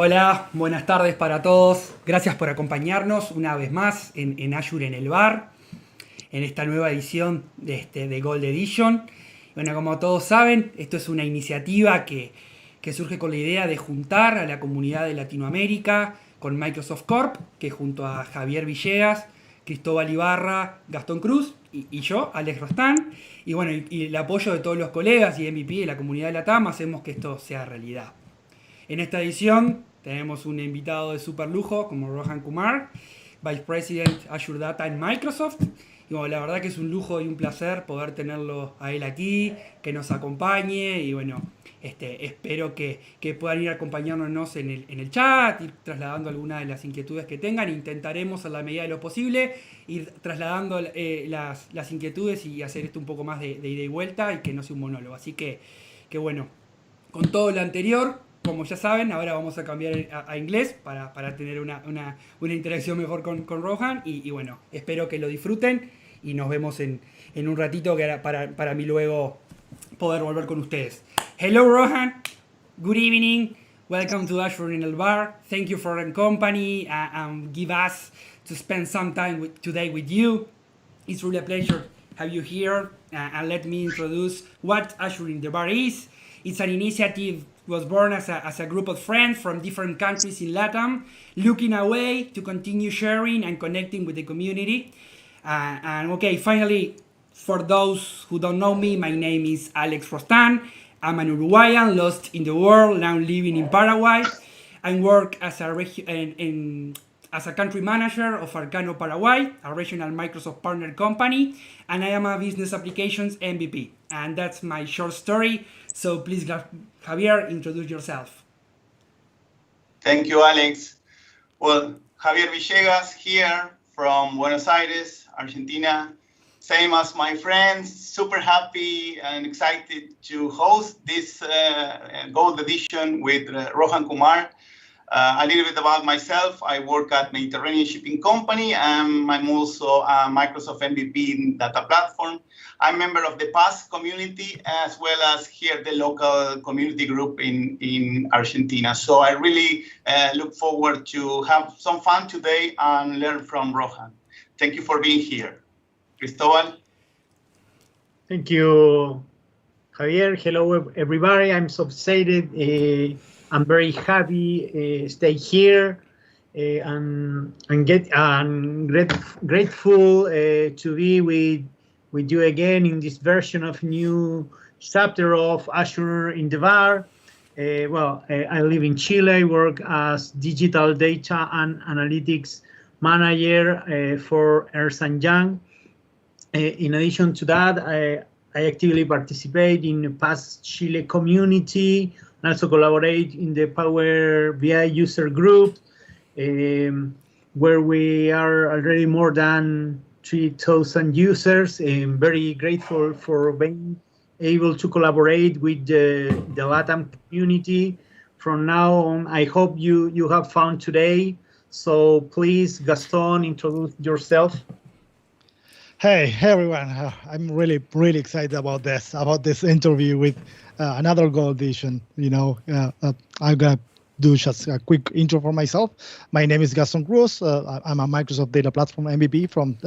Hola, buenas tardes para todos. Gracias por acompañarnos una vez más en Azure en el bar, en esta nueva edición de Gold Edition. Bueno, como todos saben, esto es una iniciativa que surge con la idea de juntar a la comunidad de Latinoamérica con Microsoft Corp, que junto a Javier Villegas, Cristóbal Ibarra, Gastón Cruz y yo, Alex Rostán, y bueno, y el apoyo de todos los colegas y MVP de la comunidad de la TAM, hacemos que esto sea realidad. En esta edición tenemos un invitado de super lujo como Rohan Kumar, Vice President Azure Data en Microsoft. Y bueno, la verdad que es un lujo y un placer poder tenerlo a él aquí, que nos acompañe y bueno, espero que puedan ir acompañándonos en el chat, ir trasladando algunas de las inquietudes que tengan. Intentaremos a la medida de lo posible ir trasladando las inquietudes y hacer esto un poco más de ida y vuelta y que no sea un monólogo. Así que bueno, con todo lo anterior, como ya saben, ahora vamos a cambiar a inglés para tener una interacción mejor con Rohan. Y bueno, espero que lo disfruten y nos vemos en un ratito que para mí luego poder volver con ustedes. Hello Rohan, good evening, welcome to Azure in el Bar. Thank you for the company and give us to spend some time today with you. It's really a pleasure to have you here and let me introduce what Azure in the Bar is. It's an initiative was born as a group of friends from different countries in LATAM, looking a way to continue sharing and connecting with the community. And okay, finally, for those who don't know me, my name is Alex Rostan. I'm an Uruguayan lost in the world, now living in Paraguay. I work as a country manager of Arcano Paraguay, a regional Microsoft partner company, and I am a business applications MVP. And that's my short story. So please, Javier, introduce yourself. Thank you, Alex. Well, Javier Villegas here from Buenos Aires, Argentina. Same as my friends, super happy and excited to host this Gold Edition with Rohan Kumar. A little bit about myself. I work at Mediterranean Shipping Company, and I'm also a Microsoft MVP in data platform. I'm a member of the PAS community as well as here the local community group in Argentina. So I really look forward to have some fun today and learn from Rohan. Thank you for being here. Cristobal? Thank you, Javier. Hello, everybody. I'm so excited. I'm very happy stay here and grateful to be with you again in this version of new chapter of Azure in the Bar. I live in Chile, work as digital data and analytics manager for Ernst & Young. In addition to that, I actively participate in the PAS Chile community and also collaborate in the Power BI user group, where we are already more than 3,000 users. I'm very grateful for being able to collaborate with the LATAM community. From now on, I hope you have fun today. So please, Gaston, introduce yourself. Hey everyone, I'm really excited about this interview with another Gold Edition. I'm gonna do just a quick intro for myself. My name is Gaston Cruz. I'm a Microsoft Data Platform MVP from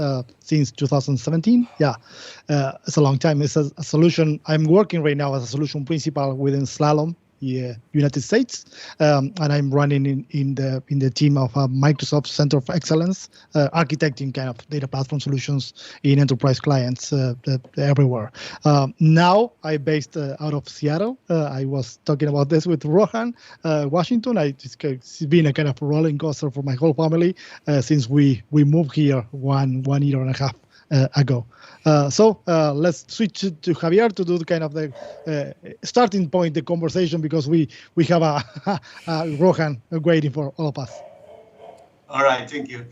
since 2017. It's a long time. It's a solution. I'm working right now as a solution principal within Slalom, United States, and I'm running in the team of Microsoft Center of Excellence, architecting kind of data platform solutions in enterprise clients everywhere. Now I'm based out of Seattle. I was talking about this with Rohan, Washington. It's been a kind of rolling coaster for my whole family since we moved here one year and a half ago. So let's switch to Javier to do the kind of the starting point, the conversation, because we have a Rohan waiting for all of us. All right, thank you.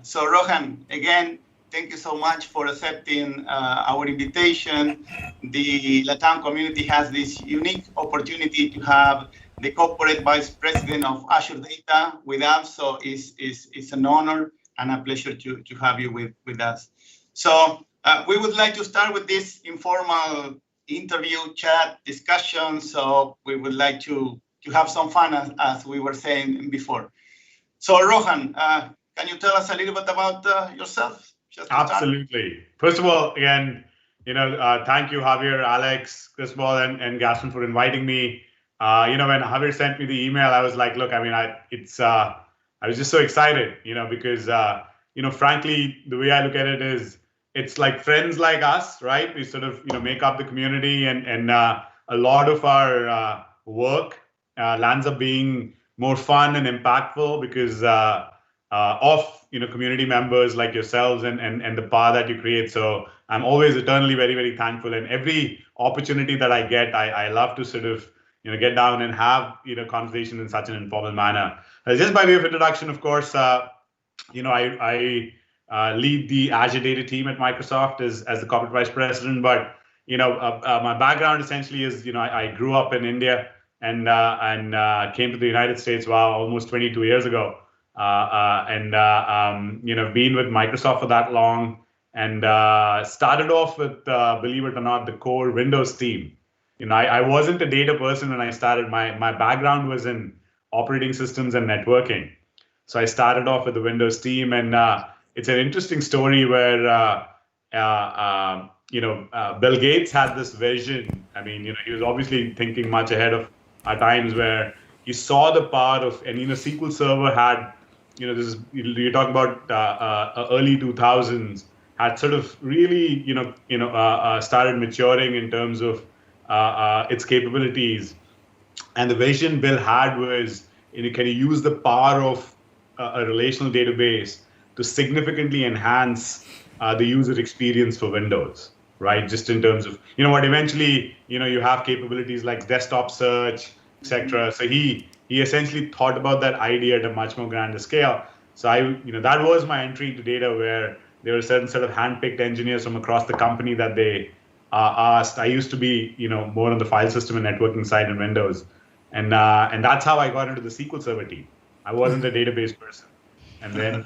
So Rohan, again, thank you so much for accepting our invitation. The LATAM community has this unique opportunity to have the corporate vice president of Azure Data with us. So it's an honor and a pleasure to have you with us. So we would like to start with this informal interview, chat, discussion. So we would like to have some fun, as we were saying before. So Rohan, can you tell us a little bit about yourself? Absolutely. First of all, again, thank you, Javier, Alex, Cristobal, and Gaston for inviting me. When Javier sent me the email, I was like, look, I mean, I was just so excited, because, frankly, the way I look at it is, it's like friends like us, right? We sort of, make up the community, and a lot of our work lands up being more fun and impactful because of community members like yourselves and the power that you create. So I'm always eternally very, very thankful, and every opportunity that I get, I love to sort of get down and have conversation in such an informal manner. Just by way of introduction, of course, I lead the Azure data team at Microsoft as the corporate vice president. But my background essentially is I grew up in India and came to the United States almost 22 years ago. Been with Microsoft for that long, and started off with, believe it or not, the core Windows team. I wasn't a data person when I started. My background was in operating systems and networking. So I started off with the Windows team, and it's an interesting story where Bill Gates had this vision. I mean, he was obviously thinking much ahead of our times, where he saw the power of, and SQL Server had, this is, you're talking about early 2000s, had sort of really, started maturing in terms of its capabilities. And the vision Bill had was, can you use the power of a relational database to significantly enhance the user experience for Windows, right? Just in terms of, what eventually, you have capabilities like desktop search, etc. So he essentially thought about that idea at a much more grander scale. So that was my entry into data, where there were certain sort of handpicked engineers from across the company that they asked. I used to be, more on the file system and networking side in Windows, and that's how I got into the SQL Server team. I wasn't a database person, and then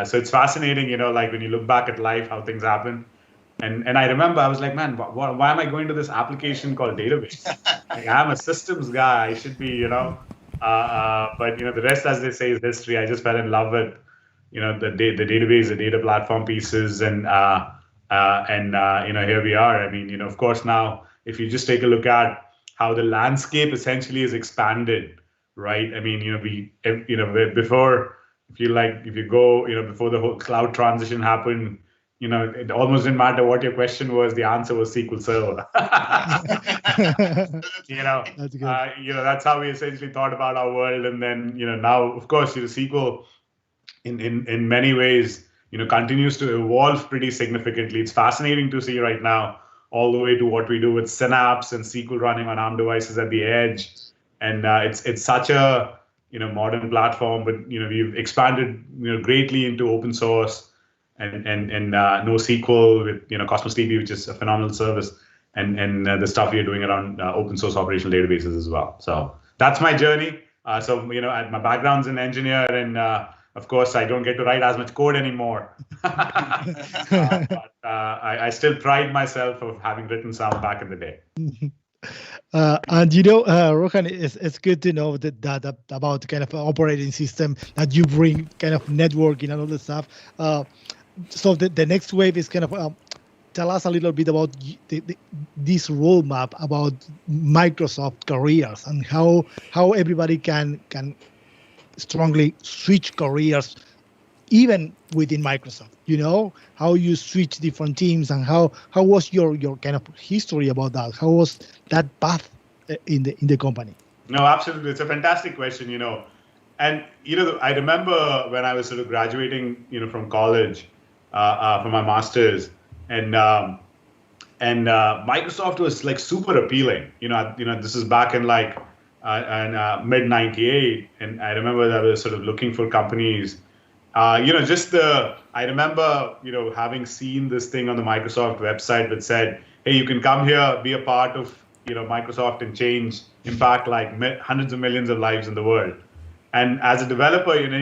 so it's fascinating, like when you look back at life, how things happen. And I remember I was like, man, why am I going to this application called database? Like, I'm a systems guy. I should be, but the rest, as they say, is history. I just fell in love with, the database, the data platform pieces, and here we are. I mean, of course, now if you just take a look at how the landscape essentially is expanded, right? I mean, before, if you go, before the whole cloud transition happened, it almost didn't matter what your question was. The answer was SQL Server. That's good. That's how we essentially thought about our world. And then, now, of course, SQL in many ways, continues to evolve pretty significantly. It's fascinating to see right now, all the way to what we do with Synapse and SQL running on ARM devices at the edge. And it's such a, modern platform, but, we've expanded, greatly into open source. And NoSQL with Cosmos DB, which is a phenomenal service, and the stuff we are doing around open source operational databases as well. So that's my journey. My background's an engineer, and of course I don't get to write as much code anymore. But I still pride myself of having written some back in the day. And Rohan, it's good to know that about kind of operating system that you bring, kind of networking and all this stuff. So the next wave is kind of tell us a little bit about this roadmap about Microsoft careers and how everybody can strongly switch careers even within Microsoft. How you switch different teams, and how was your kind of history about that? How was that path in the company? No, absolutely. It's a fantastic question, And, I remember when I was sort of graduating, from college, for my master's, and Microsoft was like super appealing. This is back in like mid '98, and I remember that I was sort of looking for companies. I remember having seen this thing on the Microsoft website that said, hey, you can come here, be a part of Microsoft, and impact like hundreds of millions of lives in the world. And as a developer, and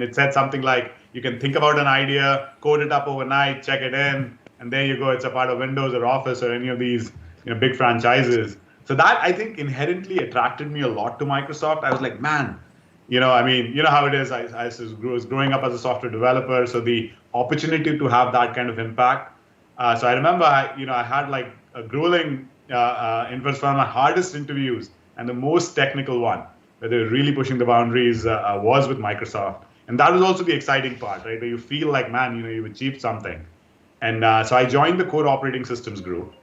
it said something like, you can think about an idea, code it up overnight, check it in, and there you go. It's a part of Windows or Office or any of these big franchises. So that, I think, inherently attracted me a lot to Microsoft. I was like, man, I mean, you know how it is. I was growing up as a software developer, so the opportunity to have that kind of impact. So I remember, I had like a grueling interviews, one of my hardest interviews and the most technical one, where they were really pushing the boundaries, was with Microsoft. And that was also the exciting part, right? Where you feel like, man, you've achieved something. And so I joined the core operating systems group.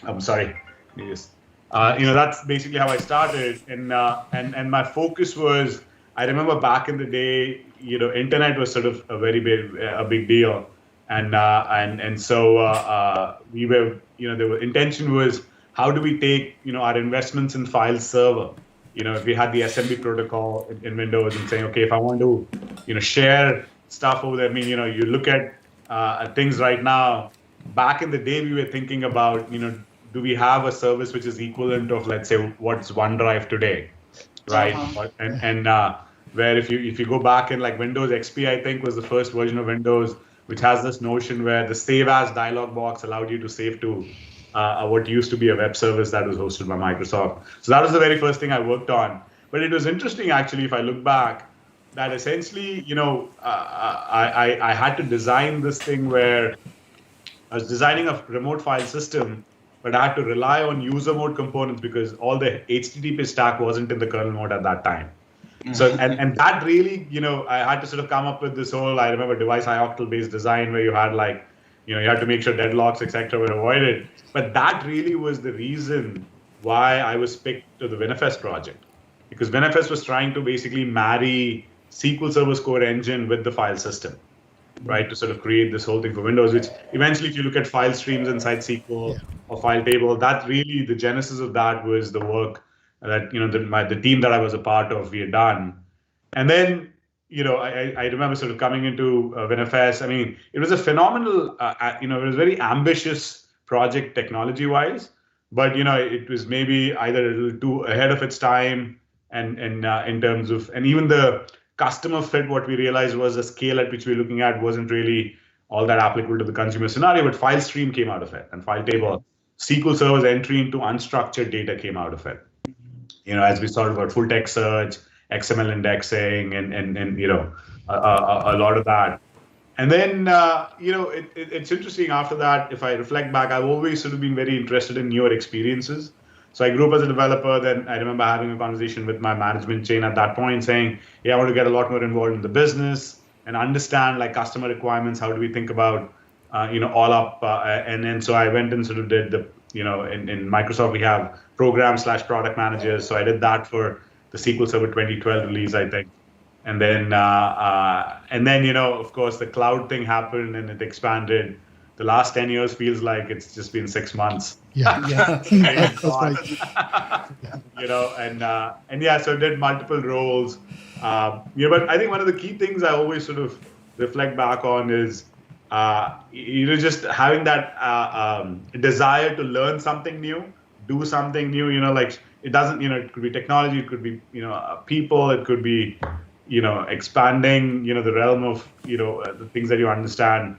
I'm sorry. Yes. That's basically how I started. And my focus was, I remember back in the day, internet was sort of a big deal. And so we were, the intention was, how do we take, our investments in file server? If we had the SMB protocol in Windows and saying, okay, if I want to, share stuff over there, I mean, you look at things right now. Back in the day, we were thinking about, do we have a service which is equivalent of, let's say, what's OneDrive today, right? And where if you go back in like Windows XP, I think was the first version of Windows, which has this notion where the save as dialog box allowed you to save to what used to be a web service that was hosted by Microsoft. So that was the very first thing I worked on. But it was interesting, actually, if I look back, that essentially, I had to design this thing where I was designing a remote file system, but I had to rely on user mode components because all the HTTP stack wasn't in the kernel mode at that time. So, and that really, I had to sort of come up with this whole, I remember device ioctl based design where you had like, you had to make sure deadlocks, etc. were avoided. But that really was the reason why I was picked to the WinFS project, because WinFS was trying to basically marry SQL Server's core engine with the file system, right? To sort of create this whole thing for Windows, which eventually, if you look at file streams inside SQL or file table, that really, the genesis of that was the work that, the team that I was a part of, we had done. And then, I remember sort of coming into WinFS. I mean, it was a phenomenal, it was a very ambitious project technology-wise, but, it was maybe either a little too ahead of its time and in terms of, and even the customer fit, what we realized was the scale at which we were looking at wasn't really all that applicable to the consumer scenario, but file stream came out of it and file table. SQL Server's entry into unstructured data came out of it. As we thought about full text search, XML indexing, and a lot of that. And then, it's interesting after that, if I reflect back, I've always sort of been very interested in newer experiences. So I grew up as a developer. Then I remember having a conversation with my management chain at that point saying, hey, I want to get a lot more involved in the business and understand like customer requirements. How do we think about, all up? And then so I went and sort of did the, in Microsoft, we have program/product managers. So I did that for the SQL Server 2012 release, I think. And then, of course, the cloud thing happened and it expanded. The last 10 years feels like it's just been 6 months. Yeah. That's right. So I did multiple roles. But I think one of the key things I always sort of reflect back on is, just having that desire to learn something new, do something new, like it doesn't, it could be technology, it could be, people, it could be, expanding, the realm of, the things that you understand.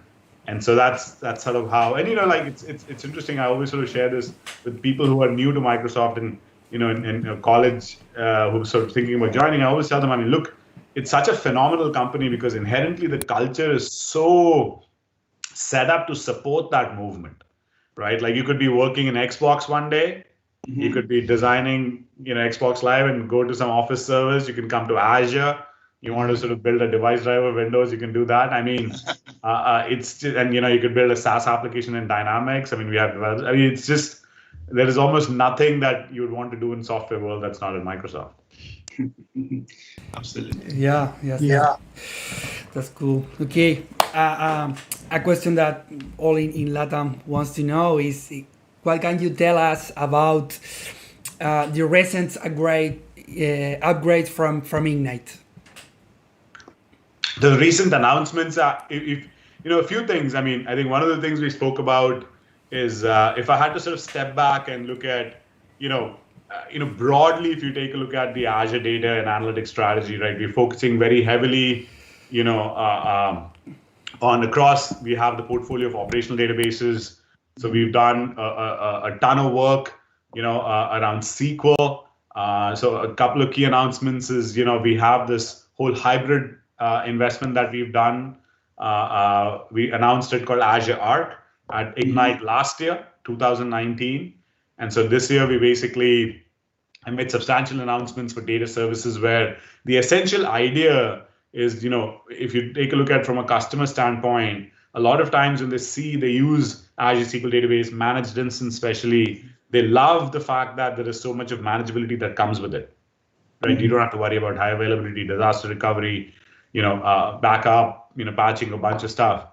And so that's sort of how, and it's interesting. I always sort of share this with people who are new to Microsoft and in college who are sort of thinking about joining. I always tell them, I mean, look, it's such a phenomenal company because inherently the culture is so set up to support that movement, right? Like you could be working in Xbox one day, you could be designing Xbox Live and go to some office service. You can come to Azure. You want to sort of build a device driver Windows, you can do that. I mean, it's just, and you could build a SaaS application in Dynamics. I mean, we have developers. I mean, it's just there is almost nothing that you would want to do in software world that's not in Microsoft. Absolutely. Yeah. That's cool. Okay. A question that all in LATAM wants to know is, what can you tell us about the recent upgrades from Ignite? The recent announcements are, a few things. I mean, I think one of the things we spoke about is if I had to sort of step back and look at, broadly, if you take a look at the Azure data and analytics strategy, right, we're focusing very heavily, on across, we have the portfolio of operational databases. So we've done a ton of work around SQL. So a couple of key announcements is, we have this whole hybrid investment that we've done. We announced it called Azure Arc at Ignite last year, 2019. And so this year we basically made substantial announcements for data services where the essential idea is, if you take a look at from a customer standpoint, a lot of times when they use Azure SQL Database, managed instance especially, they love the fact that there is so much of manageability that comes with it, right? You don't have to worry about high availability, disaster recovery, backup, patching, a bunch of stuff.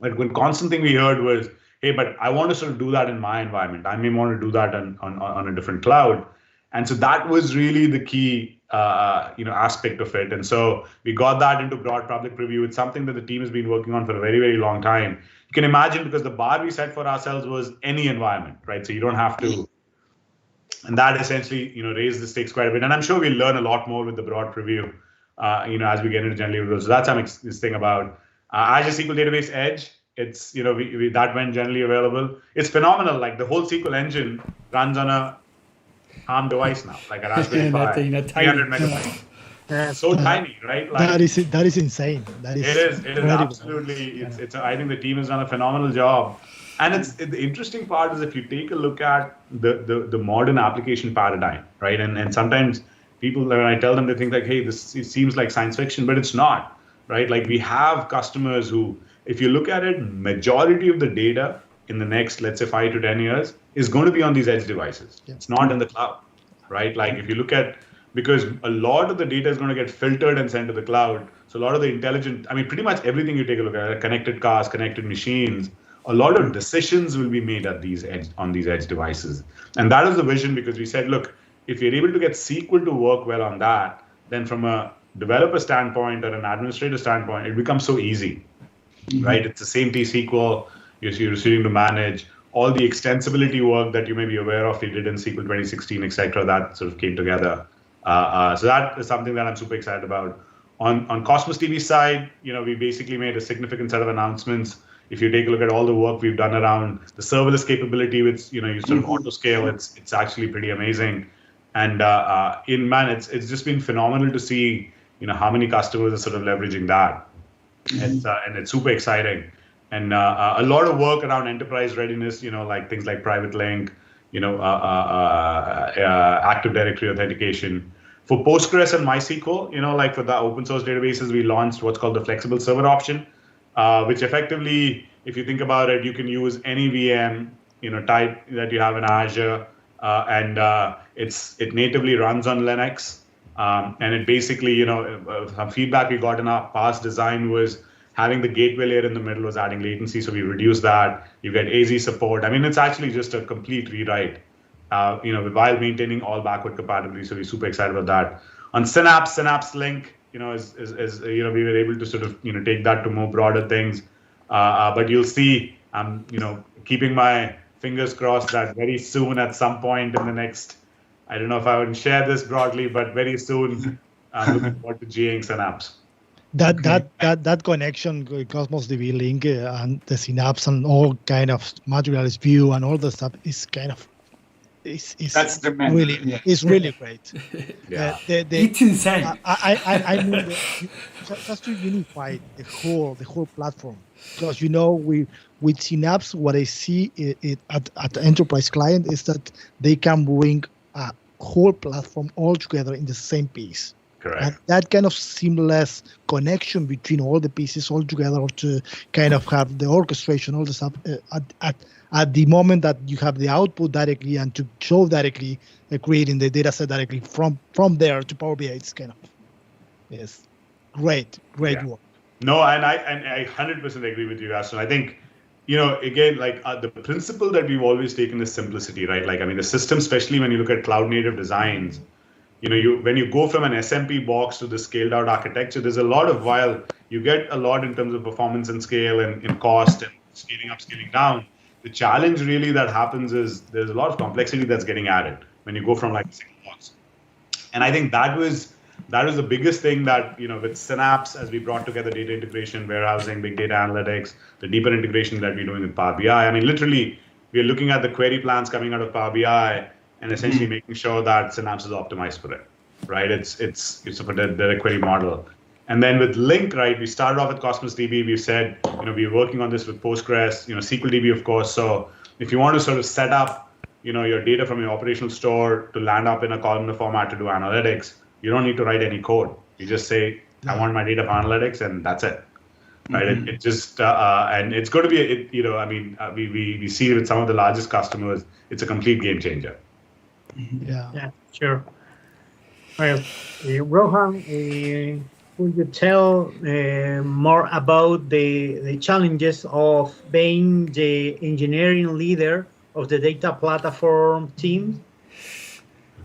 But one constant thing we heard was, hey, but I want to sort of do that in my environment. I may want to do that on a different cloud. And so that was really the key, aspect of it. And so we got that into broad public preview. It's something that the team has been working on for a very, very long time. You can imagine, because the bar we set for ourselves was any environment, right? So you don't have to, and that essentially, raised the stakes quite a bit. And I'm sure we'll learn a lot more with the broad preview, as we get into general available. So that's this thing about Azure SQL Database Edge. It's, that went generally available. It's phenomenal. Like the whole SQL engine runs on a ARM device now, like a Raspberry Pi, 300 megabytes. So tiny, right? Like, that is insane. That is it is absolutely. It's. I think the team has done a phenomenal job. And the interesting part is if you take a look at the modern application paradigm, right? And sometimes people, when I tell them, they think like, hey, it seems like science fiction, but it's not, right? Like we have customers who, if you look at it, majority of the data in the next, let's say 5 to 10 years is going to be on these edge devices. Yeah. It's not in the cloud, right? Like if you look at, because a lot of the data is going to get filtered and sent to the cloud. So a lot of the pretty much everything you take a look at, connected cars, connected machines, a lot of decisions will be made on these edge devices. And that is the vision, because we said, look, if you're able to get SQL to work well on that, then from a developer standpoint or an administrator standpoint, it becomes so easy, right? It's the same T-SQL you're receiving to manage. All the extensibility work that you may be aware of, we did in SQL 2016, etc., that sort of came together. So that is something that I'm super excited about. On Cosmos DB side, we basically made a significant set of announcements. If you take a look at all the work we've done around the serverless capability with, you sort of auto scale, it's actually pretty amazing. And it's just been phenomenal to see, how many customers are sort of leveraging that. And it's super exciting. And a lot of work around enterprise readiness, like things like private link, Active Directory authentication. For Postgres and MySQL, like for the open source databases, we launched what's called the flexible server option, which effectively, if you think about it, you can use any VM, type that you have in Azure, and it natively runs on Linux. And it basically, some feedback we got in our past design was having the gateway layer in the middle was adding latency, so we reduced that. You get AZ support. It's actually just a complete rewrite, while maintaining all backward compatibility. So we're super excited about that. On Synapse Link, we were able to sort of, take that to more broader things. But you'll see, I'm, keeping my fingers crossed that very soon, at some point in the next, I don't know if I would share this broadly, but very soon, I'm looking forward to GAing Synapse. That connection, Cosmos DB link and the Synapse and all kind of materials view and all the stuff is kind of that's the man. Really, yeah. It's really great. Yeah. It's insane. I mean, just to unify the whole platform, because with Synapse, what I see at the enterprise client is that they can bring a whole platform all together in the same piece. Correct. And that kind of seamless connection between all the pieces all together to kind of have the orchestration, all the stuff at the moment that you have the output directly and to show directly, creating the data set directly from there to Power BI, it's kind of, yes, great work. No, and I 100% agree with you, Aston. I think, again, like the principle that we've always taken is simplicity, right? Like, the system, especially when you look at cloud native designs, when you go from an SMP box to the scaled out architecture, there's a lot of, while you get a lot in terms of performance and scale and in cost and scaling up, scaling down, the challenge really that happens is there's a lot of complexity that's getting added when you go from like a single box. And I think that was the biggest thing that, with Synapse, as we brought together data integration, warehousing, big data analytics, the deeper integration that we're doing with Power BI. Literally, we're looking at the query plans coming out of Power BI and essentially making sure that Synapse is optimized for it, right? It's for the direct query model. And then with Link, right, we started off with Cosmos DB. We said, we're working on this with Postgres, SQL DB, of course. So if you want to sort of set up, your data from your operational store to land up in a columnar format to do analytics, you don't need to write any code. You just say, I want my data for analytics, and that's it. Right? It just, and it's going to be, we see with some of the largest customers, it's a complete game changer. Yeah, sure. Well, Rohan, could you tell more about the challenges of being the engineering leader of the data platform team?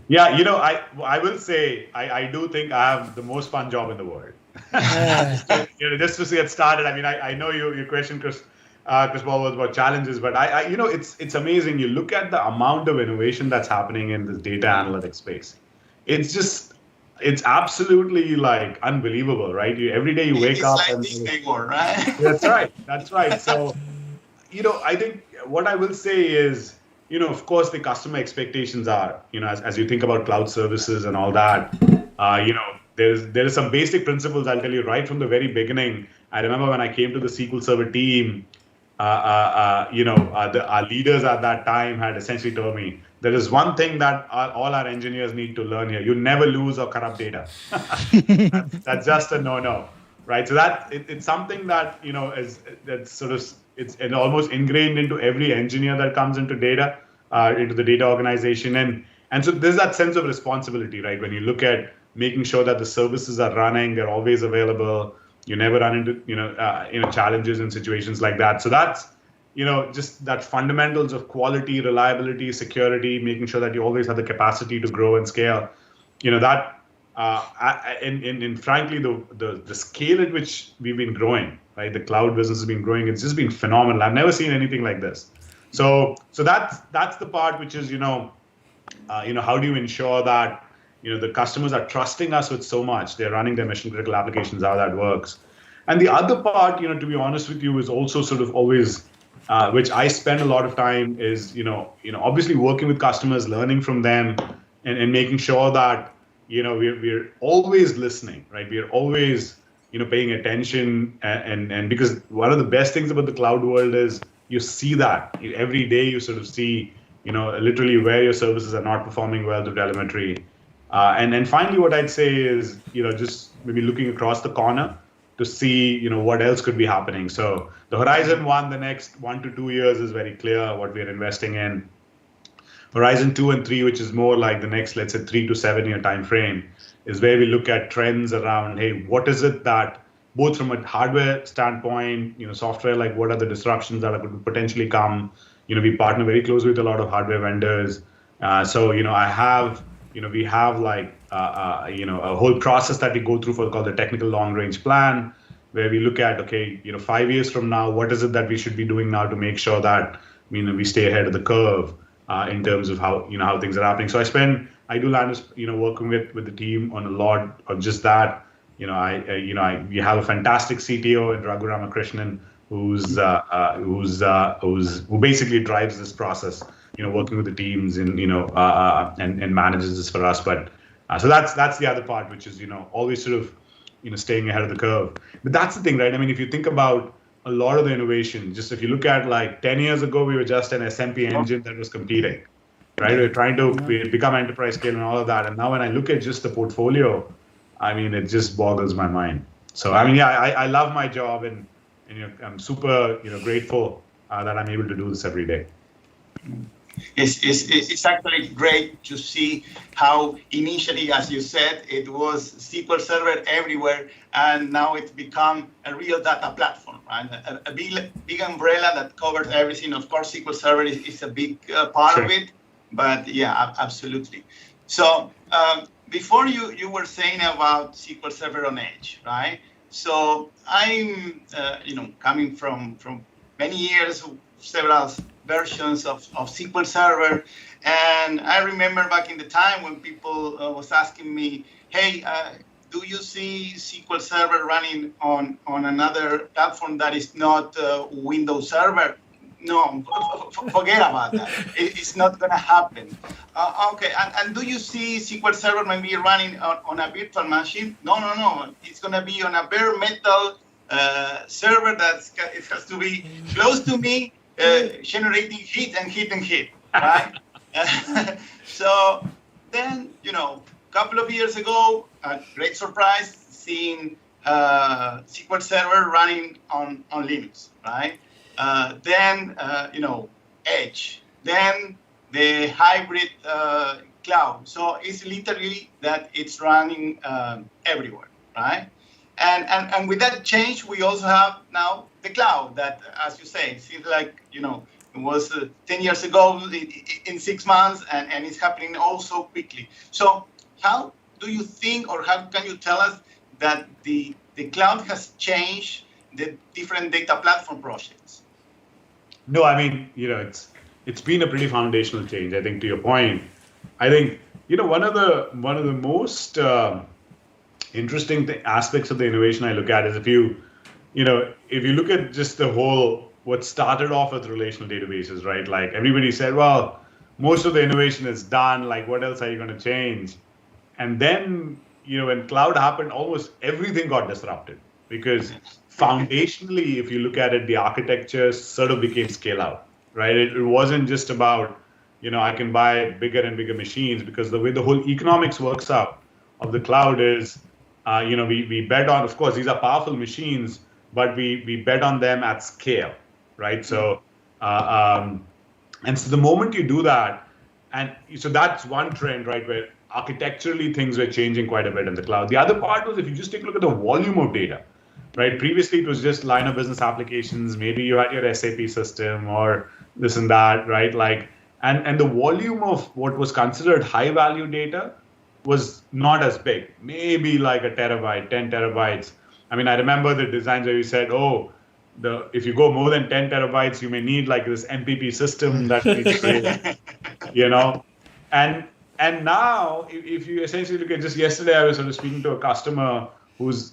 Yeah, I will say I do think I have the most fun job in the world. Just to get started. I mean, I know your question, Chris Paul, was about challenges, but it's amazing. You look at the amount of innovation that's happening in this data analytics space. It's absolutely like unbelievable, right? Every day you wake up like and Disney World, right? That's right. So, I think what I will say is, of course, the customer expectations are, as you think about cloud services and all that, there is some basic principles I'll tell you right from the very beginning. I remember when I came to the SQL Server team, our leaders at that time had essentially told me, there is one thing that all our engineers need to learn here. You never lose or corrupt data. That's just a no-no, right? So it's something that, that's sort of, it's almost ingrained into every engineer that comes into data, into the data organization. And so there's that sense of responsibility, right? When you look at making sure that the services are running, they're always available. You never run into, challenges in situations like that. So that's, just that fundamentals of quality, reliability, security, making sure that you always have the capacity to grow and scale. That, and frankly, the scale at which we've been growing, right? The cloud business has been growing. It's just been phenomenal. I've never seen anything like this. So that's the part which is, how do you ensure that, the customers are trusting us with so much. They're running their mission critical applications, how that works. And the other part, to be honest with you, is also sort of always, which I spend a lot of time is, obviously working with customers, learning from them and making sure that, we're always listening, right? We're always, paying attention. And because one of the best things about the cloud world is you see that every day you sort of see, literally where your services are not performing well to telemetry. And then finally, what I'd say is, just maybe looking across the corner to see, what else could be happening. So the Horizon 1, the next 1 to 2 years is very clear what we're investing in. Horizon 2 and 3, which is more like the next, let's say, 3 to 7 year time frame, is where we look at trends around, hey, what is it that, both from a hardware standpoint, software, like what are the disruptions that could potentially come? We partner very closely with a lot of hardware vendors. So, we have like, a whole process that we go through called the technical long range plan, where we look at, okay, 5 years from now, what is it that we should be doing now to make sure that, we stay ahead of the curve in terms of how, how things are happening. So I do land, working with the team on a lot of just that. We have a fantastic CTO in Raghu Ramakrishnan, who basically drives this process, working with the teams and, and manages this for us. But so that's the other part, which is, always sort of, staying ahead of the curve. But that's the thing, right? I mean, if you think about a lot of the innovation, just if you look at like 10 years ago, we were just an SMP engine that was competing, right? We were trying to become enterprise scale and all of that. And now when I look at just the portfolio, I mean, it just boggles my mind. So, I mean, I love my job and I'm super, grateful that I'm able to do this every day. It's actually great to see how initially, as you said, it was SQL Server everywhere, and now it's become a real data platform, right? A big umbrella that covers everything. Of course, SQL Server is a big part of it, but yeah, absolutely. So before you were saying about SQL Server on Edge, right? So I'm, coming from many years, several versions of SQL Server, and I remember back in the time when people was asking me, hey, do you see SQL Server running on another platform that is not Windows Server? no, forget about that. It's not going to happen. Okay, and do you see SQL Server maybe running on a virtual machine? No. It's going to be on a bare metal server it has to be close to me, generating heat, right? So then, a couple of years ago, a great surprise seeing SQL Server running on Linux, right? Then, Edge, then the hybrid cloud. So it's literally that it's running everywhere, right? And with that change, we also have now the cloud that, as you say, seems like, it was 10 years ago in 6 months, and it's happening all so quickly. So how do you think, or how can you tell us that the cloud has changed the different data platform projects? No, I mean, it's been a pretty foundational change. I think to your point, I think, one of the most interesting aspects of the innovation I look at is if you look at just the whole, what started off with relational databases, right? Like everybody said, well, most of the innovation is done. Like, what else are you going to change? And then, when cloud happened, almost everything got disrupted because foundationally, if you look at it, the architecture sort of became scale out, right? It wasn't just about, I can buy bigger and bigger machines, because the way the whole economics works out of the cloud is, we bet on, of course, these are powerful machines, but we bet on them at scale, right? So, and so the moment you do that, and so that's one trend, right, where architecturally things were changing quite a bit in the cloud. The other part was, if you just take a look at the volume of data, right? Previously, it was just line of business applications. Maybe you had your SAP system or this and that, right? Like, and the volume of what was considered high value data was not as big. Maybe like a terabyte, 10 terabytes. I mean, I remember the designs where you said, if you go more than 10 terabytes, you may need like this MPP system that And now, if you essentially look at, just yesterday, I was sort of speaking to a customer who's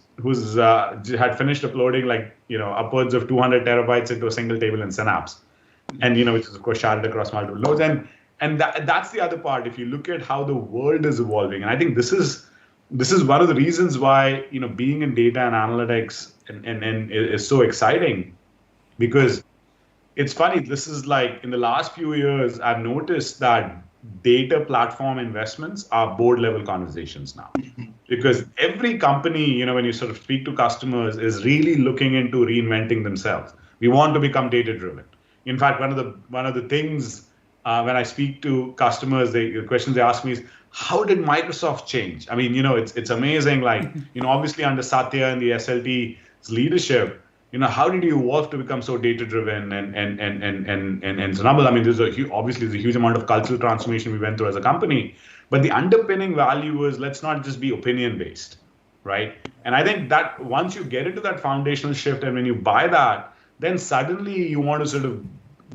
had finished uploading upwards of 200 terabytes into a single table in Synapse, and which is of course sharded across multiple nodes. And that's the other part. If you look at how the world is evolving, and I think this is one of the reasons why being in data and analytics and is so exciting, because it's funny. This is like in the last few years, I've noticed that data platform investments are board level conversations now, because every company, when you sort of speak to customers, is really looking into reinventing themselves. We want to become data driven. In fact, one of the things when I speak to customers, the questions they ask me is, how did Microsoft change? I mean, it's amazing. Like, obviously under Satya and the SLT's leadership, how did you evolve to become so data driven and so number? I mean, there's a huge amount of cultural transformation we went through as a company, but the underpinning value is, let's not just be opinion based, right? And I think that once you get into that foundational shift, and when you buy that, then suddenly you want to sort of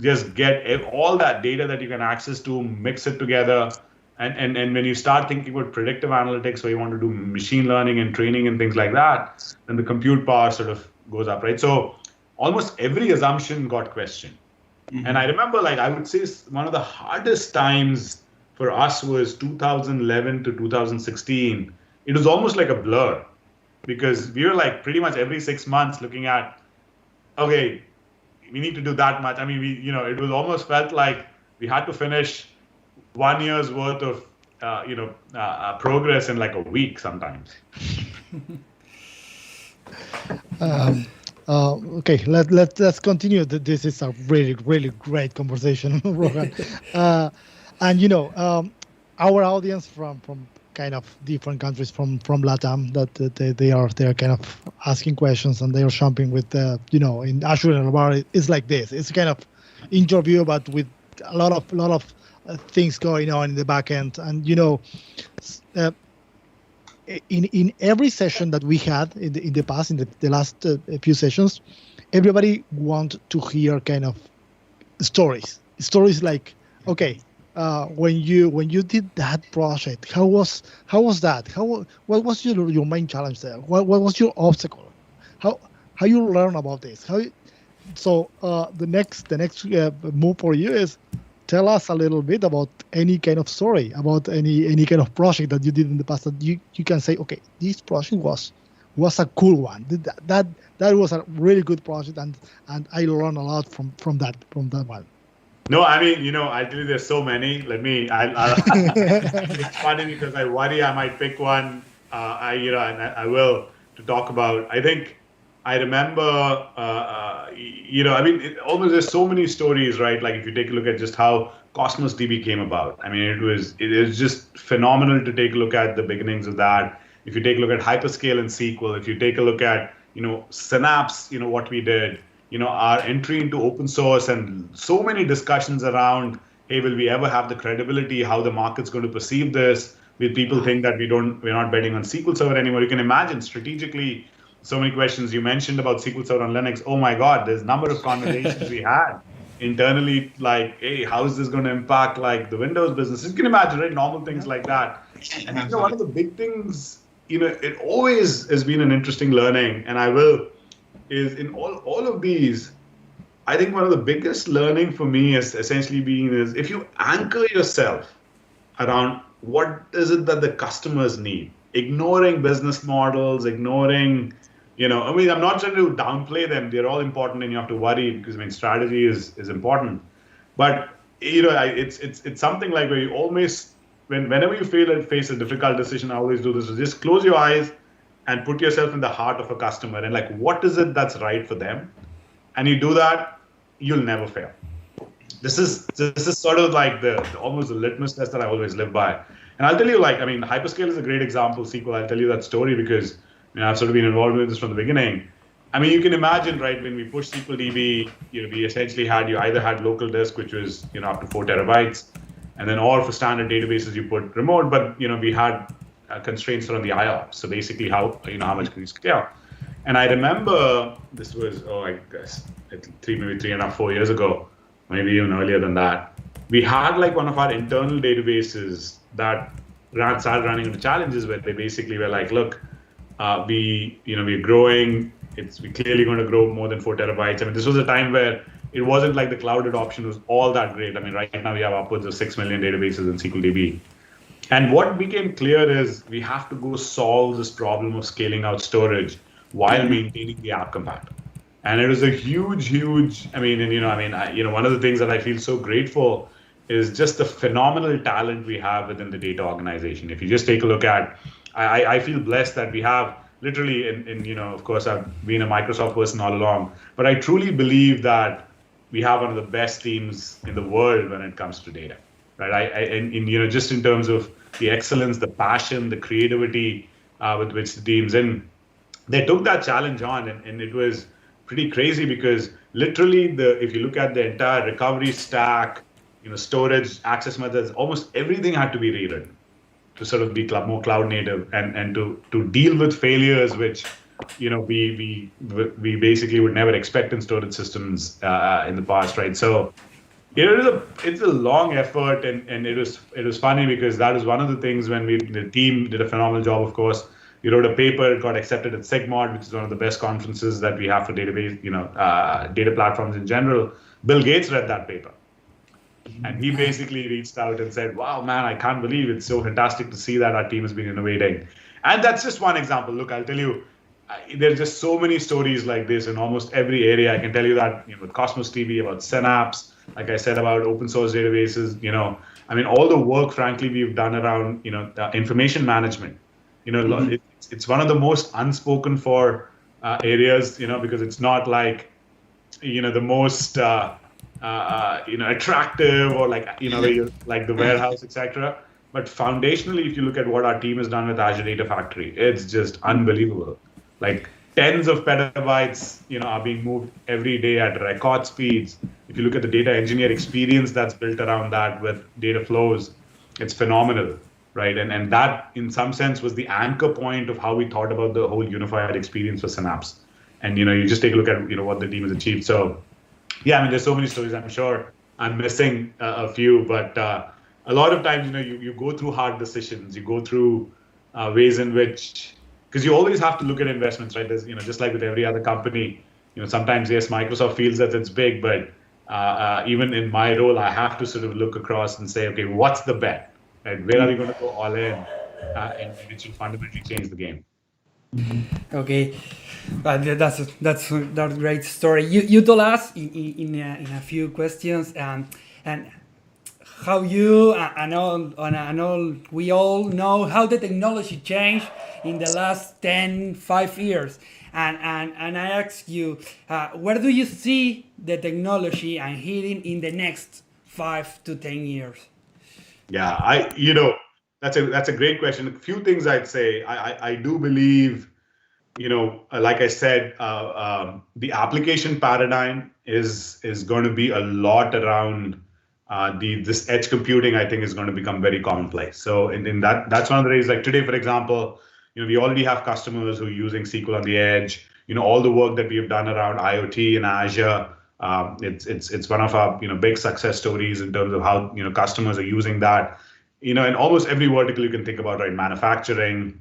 just get all that data that you can access to, mix it together. And when you start thinking about predictive analytics, where you want to do machine learning and training and things like that, then the compute power sort of goes up, right? So almost every assumption got questioned. Mm-hmm. And I remember, I would say one of the hardest times for us was 2011 to 2016. It was almost like a blur, because we were pretty much every 6 months looking at, okay, we need to do that much. I mean, it was almost felt like we had to finish 1 year's worth of, progress in a week sometimes. Okay, let's continue. This is a really, really great conversation, Rohan. Our audience from kind of different countries from LATAM, that they are kind of asking questions, and they are jumping with in Azure and Alvar. It's like this. It's kind of interview, but with a lot of things going on in the back end. And in every session that we had in the past, in the last few sessions, everybody want to hear kind of stories like, okay, when you did that project, how was that? What was your main challenge there? What was your obstacle? How you learn about this? So the next move for you is tell us a little bit about any kind of story, about any kind of project that you did in the past that you can say, okay, this project was a cool one. That was a really good project, and I learned a lot from that one. No, I mean, I tell you, there's so many. I'll it's funny because I worry I might pick one. I will to talk about. I think I remember, almost there's so many stories, right? Like if you take a look at just how Cosmos DB came about. I mean, it was just phenomenal to take a look at the beginnings of that. If you take a look at Hyperscale and SQL, if you take a look at, Synapse, what we did, our entry into open source, and so many discussions around, hey, will we ever have the credibility, how the market's going to perceive this? Will people think that we're not betting on SQL Server anymore? You can imagine strategically, so many questions you mentioned about SQL Server on Linux. Oh my God, there's a number of conversations we had internally, like, hey, how is this going to impact like the Windows business? You can imagine, right? Normal things like that. And one of the big things, it always has been an interesting learning, and is in all of these, I think one of the biggest learning for me is essentially is if you anchor yourself around what is it that the customers need, ignoring business models, ignoring, I'm not trying to downplay them. They're all important, and you have to worry because strategy is important. But it's something like where you always, whenever you face a difficult decision, I always do this: is just close your eyes and put yourself in the heart of a customer and like, what is it that's right for them? And you do that, you'll never fail. This is sort of like almost the litmus test that I always live by. And I'll tell you, Hyperscale is a great example. SQL, I'll tell you that story because I've sort of been involved with this from the beginning. You can imagine, right, when we pushed SQL DB, we essentially you either had local disk, which was up to 4 terabytes, and then or for standard databases you put remote, but we had constraints around the IOPS. So basically, how much can you scale? And I remember this was I guess maybe 3.5, 4 years ago, maybe even earlier than that. We had like one of our internal databases that started running into challenges where they basically were like, look, we're growing. We're clearly going to grow more than 4 terabytes. This was a time where it wasn't like the cloud adoption was all that great. Right now we have upwards of 6 million databases in SQL DB. And what became clear is we have to go solve this problem of scaling out storage while maintaining the app compat. And it was a huge, one of the things that I feel so grateful is just the phenomenal talent we have within the data organization. If you just take a look at, I feel blessed that we have literally of course I've been a Microsoft person all along, but I truly believe that we have one of the best teams in the world when it comes to data. Right, just in terms of the excellence, the passion, the creativity with which the teams they took that challenge on, and it was pretty crazy because literally if you look at the entire recovery stack, storage, access methods, almost everything had to be rewritten to sort of be more cloud native and to deal with failures which we basically would never expect in storage systems in the past, right? So. It's a long effort, and it was funny because that is one of the things when the team did a phenomenal job. Of course, we wrote a paper, it got accepted at SIGMOD, which is one of the best conferences that we have for database, data platforms in general. Bill Gates read that paper, and he basically reached out and said, "Wow, man, I can't believe it's so fantastic to see that our team has been innovating." And that's just one example. Look, I'll tell you, there's just so many stories like this in almost every area. I can tell you that with Cosmos DB, about Synapse. Like I said, about open source databases, all the work, frankly, we've done around, information management. It's one of the most unspoken for areas, because it's not like, the most, attractive or like, like the warehouse, etc. But foundationally, if you look at what our team has done with Azure Data Factory, it's just unbelievable. Like tens of petabytes, are being moved every day at record speeds. If you look at the data engineer experience that's built around that with data flows, it's phenomenal, right? And that, in some sense, was the anchor point of how we thought about the whole unified experience for Synapse. And, you just take a look at, what the team has achieved. So, yeah, there's so many stories. I'm sure I'm missing a few, but a lot of times, you go through hard decisions. You go through ways in which, because you always have to look at investments, right? There's, just like with every other company, sometimes, yes, Microsoft feels that it's big, but even in my role, I have to sort of look across and say, okay, what's the bet? Right? Where are we going to go all in? And it will fundamentally change the game. Okay, that's great story. You told us in a few questions and how you and all we all know how the technology changed in the last 5 years, and I ask you, where do you see the technology and heating in the next 5 to 10 years? Yeah, that's a great question. A few things I'd say. I do believe, like I said, the application paradigm is going to be a lot around this edge computing. I think is going to become very commonplace. So in that's one of the ways. Like today, for example, we already have customers who are using SQL on the edge. All the work that we have done around IoT and Azure. It's one of our big success stories in terms of how customers are using that. In almost every vertical you can think about, right? Manufacturing,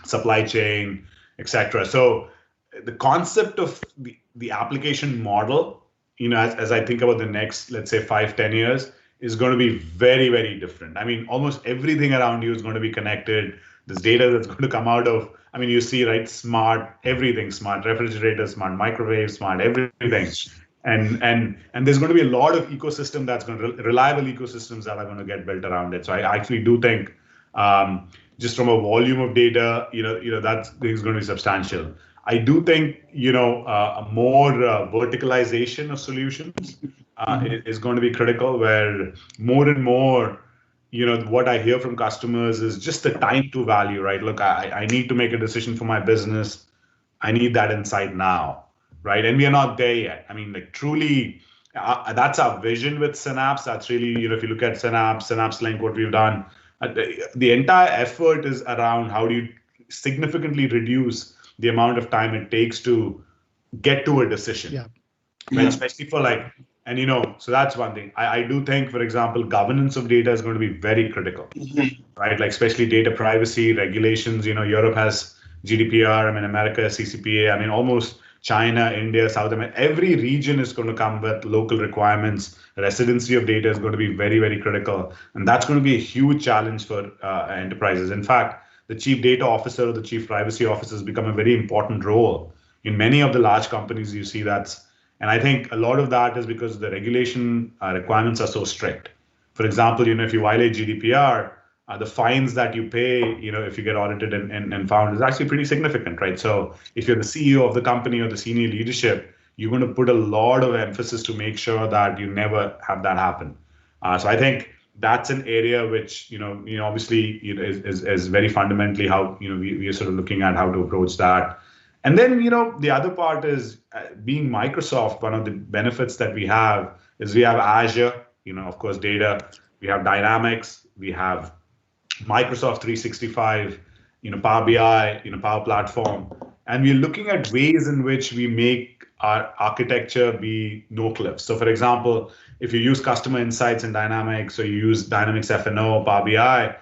supply chain, etc. So the concept of the application model, as I think about the next, let's say 5-10 years, is going to be very, very different. I mean, almost everything around you is going to be connected. This data that's going to come out of, I mean, you see, right? Smart everything, smart refrigerators, smart microwaves, smart everything. And there's going to be a lot of ecosystem that's going to reliable ecosystems that are going to get built around it. So I actually do think just from a volume of data, that is going to be substantial. I do think a more verticalization of solutions is going to be critical, where more and more what I hear from customers is just the time to value, right? Look, I need to make a decision for my business. I need that insight now, right? And we are not there yet. I mean, like truly, that's our vision with Synapse. That's really, if you look at Synapse Link, what we've done, the entire effort is around how do you significantly reduce the amount of time it takes to get to a decision. Yeah. Right? Especially for so that's one thing. I do think, for example, governance of data is going to be very critical, right? Like especially data privacy regulations. Europe has GDPR. I mean, America has CCPA. I mean, almost China, India, South America, every region is going to come with local requirements. Residency of data is going to be very, very critical. And that's going to be a huge challenge for enterprises. In fact, the chief data officer or the chief privacy officer has become a very important role. In many of the large companies, you see that. And I think a lot of that is because the regulation requirements are so strict. For example, if you violate GDPR, the fines that you pay, if you get audited and found is actually pretty significant, right? So if you're the CEO of the company or the senior leadership, you're going to put a lot of emphasis to make sure that you never have that happen. So I think that's an area which, obviously is very fundamentally how, we are sort of looking at how to approach that. And then, the other part is being Microsoft, one of the benefits that we have is we have Azure, of course, data, we have Dynamics, we have Microsoft 365, Power BI, Power Platform, and we're looking at ways in which we make our architecture be no cliff. So, for example, if you use customer insights in Dynamics, or you use Dynamics F&O, Power BI,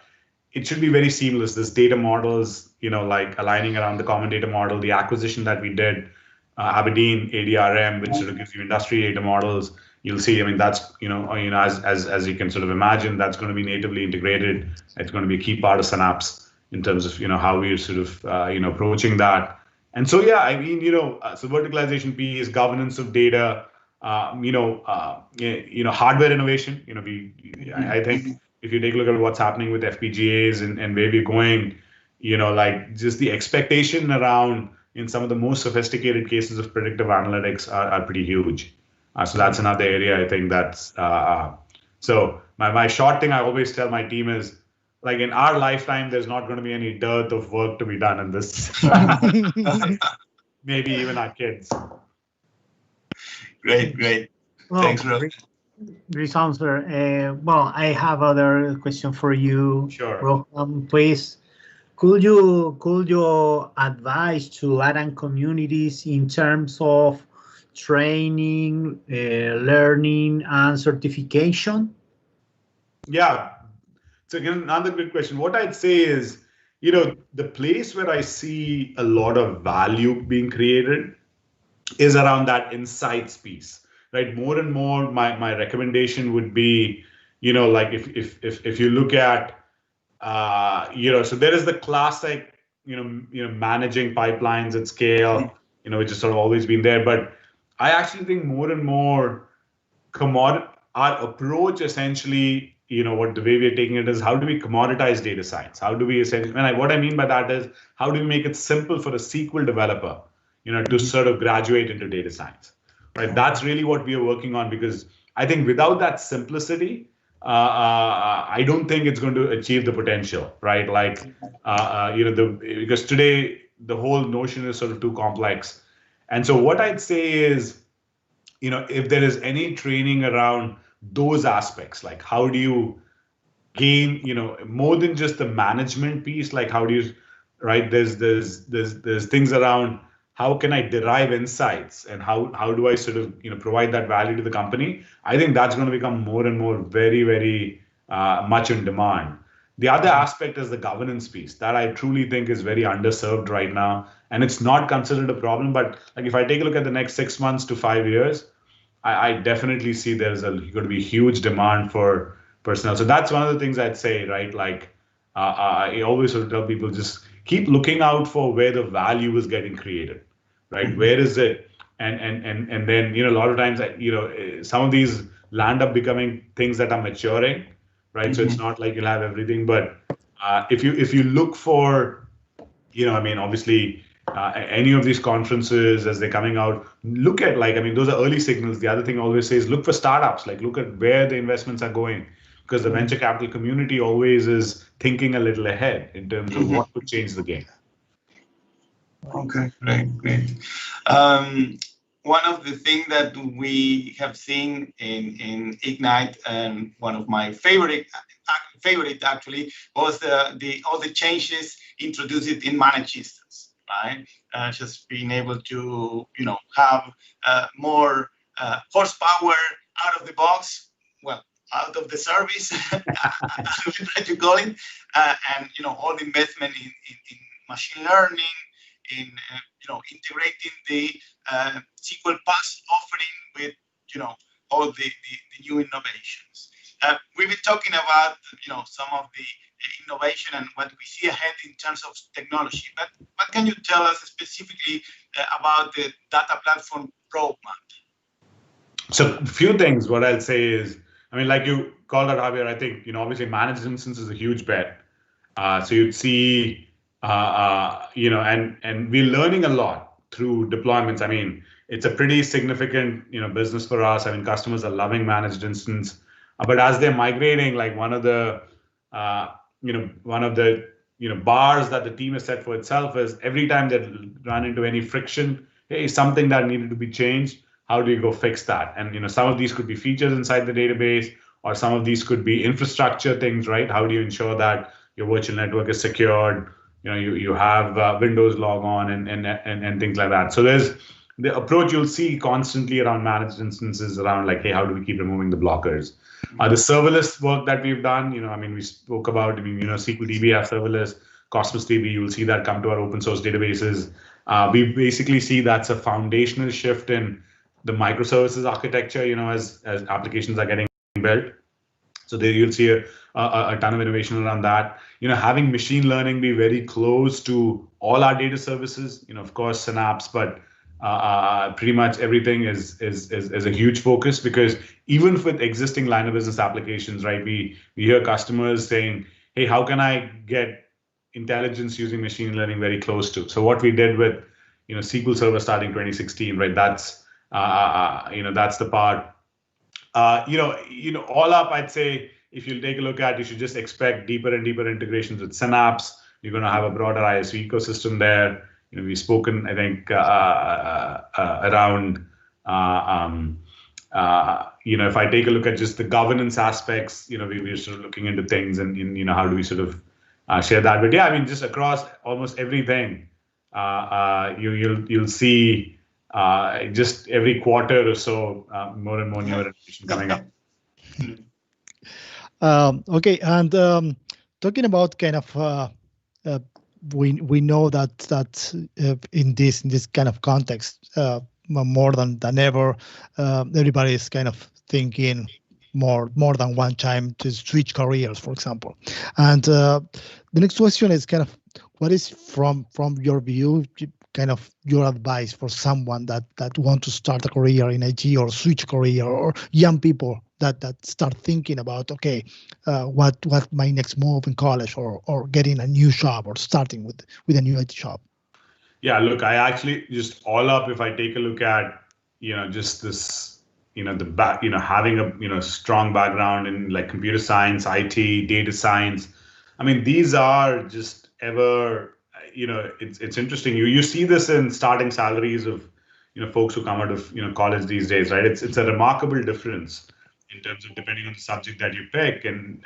it should be very seamless. This data models, like aligning around the common data model, the acquisition that we did, Aberdeen ADRM, which sort of gives you industry data models. You'll see, I mean, that's, as you can sort of imagine, that's going to be natively integrated. It's going to be a key part of Synapse in terms of, how we're sort of, approaching that. And so, yeah, I mean, so verticalization piece, governance of data, hardware innovation, I think if you take a look at what's happening with FPGAs and where we're going, like just the expectation around in some of the most sophisticated cases of predictive analytics are pretty huge. So that's another area I think that's, so my short thing I always tell my team is, like in our lifetime, there's not going to be any dearth of work to be done in this. Maybe even our kids. Great. Well, thanks, Rohan. Great answer. Well, I have other question for you. Sure. Rohan, please. Could you advise to Latin communities in terms of training, learning, and certification? Yeah. So again, another good question. What I'd say is, the place where I see a lot of value being created is around that insights piece, right? More and more, my recommendation would be, like if you look at, so there is the classic, managing pipelines at scale, which has sort of always been there. But I actually think more and more our approach essentially, what the way we're taking it is, how do we commoditize data science? How do we essentially, what I mean by that is, how do we make it simple for a SQL developer, to sort of graduate into data science, right? That's really what we are working on, because I think without that simplicity, I don't think it's going to achieve the potential, right? Like, because today the whole notion is sort of too complex. And so what I'd say is, if there is any training around those aspects, like how do you gain, more than just the management piece, like how do you, right? There's things around how can I derive insights, and how do I sort of, provide that value to the company? I think that's going to become more and more very, very much in demand. The other aspect is the governance piece that I truly think is very underserved right now, and it's not considered a problem. But like if I take a look at the next 6 months to 5 years, I definitely see there's going to be huge demand for personnel. So that's one of the things I'd say, right? Like I always sort of tell people, just keep looking out for where the value is getting created, right? Where is it? And then, a lot of times, some of these land up becoming things that are maturing, right? So it's not like you'll have everything, but if you look for, obviously, any of these conferences as they're coming out, look at those are early signals. The other thing I always say is look for startups, like look at where the investments are going, because the venture capital community always is thinking a little ahead in terms of what could change the game. Okay, great. One of the things that we have seen in Ignite, and one of my favorite actually, was all the changes introduced in managed systems, right? Just being able to have more horsepower out of the box, well, out of the service, as we try to call it, and all the investment in machine learning, in integrating the SQL Pass offering with all the new innovations. We've been talking about some of the innovation and what we see ahead in terms of technology, but what can you tell us specifically about the data platform roadmap? So a few things. What I'll say is, like you called out, Javier, I think obviously managed instance is a huge bet. So you'd see. And we're learning a lot through deployments. It's a pretty significant, business for us. Customers are loving managed instance, but as they're migrating, like one of the bars that the team has set for itself is every time they run into any friction, hey, something that needed to be changed, how do you go fix that? And some of these could be features inside the database, or some of these could be infrastructure things, right? How do you ensure that your virtual network is secured? You have Windows log on and things like that. So there's the approach you'll see constantly around managed instances around like, hey, how do we keep removing the blockers? The serverless work that we've done, we spoke about, SQL DB have serverless, Cosmos DB, you'll see that come to our open source databases. We basically see that's a foundational shift in the microservices architecture, as applications are getting built. So there you'll see a ton of innovation around that. Having machine learning be very close to all our data services, of course, Synapse, but pretty much everything is a huge focus, because even with existing line of business applications, right, we hear customers saying, hey, how can I get intelligence using machine learning very close to? So what we did with, SQL Server starting 2016, right, that's the part. All up, I'd say, if you take a look at, you should just expect deeper and deeper integrations with Synapse. You're going to have a broader ISV ecosystem there. We've spoken, I think, around, if I take a look at just the governance aspects, we're sort of looking into things and, how do we sort of share that? But yeah, just across almost everything, you'll see just every quarter or so, more and more new information coming up. Okay, and talking about kind of, we know that in this kind of context, more than ever. Everybody is kind of thinking more than one time to switch careers, for example. And the next question is kind of, what is from your view, kind of your advice for someone that want to start a career in IT or switch career, or young people that start thinking about, okay, what my next move in college, or getting a new job, or starting with a new IT job? Yeah, look, I actually just all up, if I take a look at, just this, having a, strong background in like computer science, IT, data science. I mean, these are just ever, it's interesting. You see this in starting salaries of, folks who come out of, college these days, right? It's a remarkable difference in terms of depending on the subject that you pick. And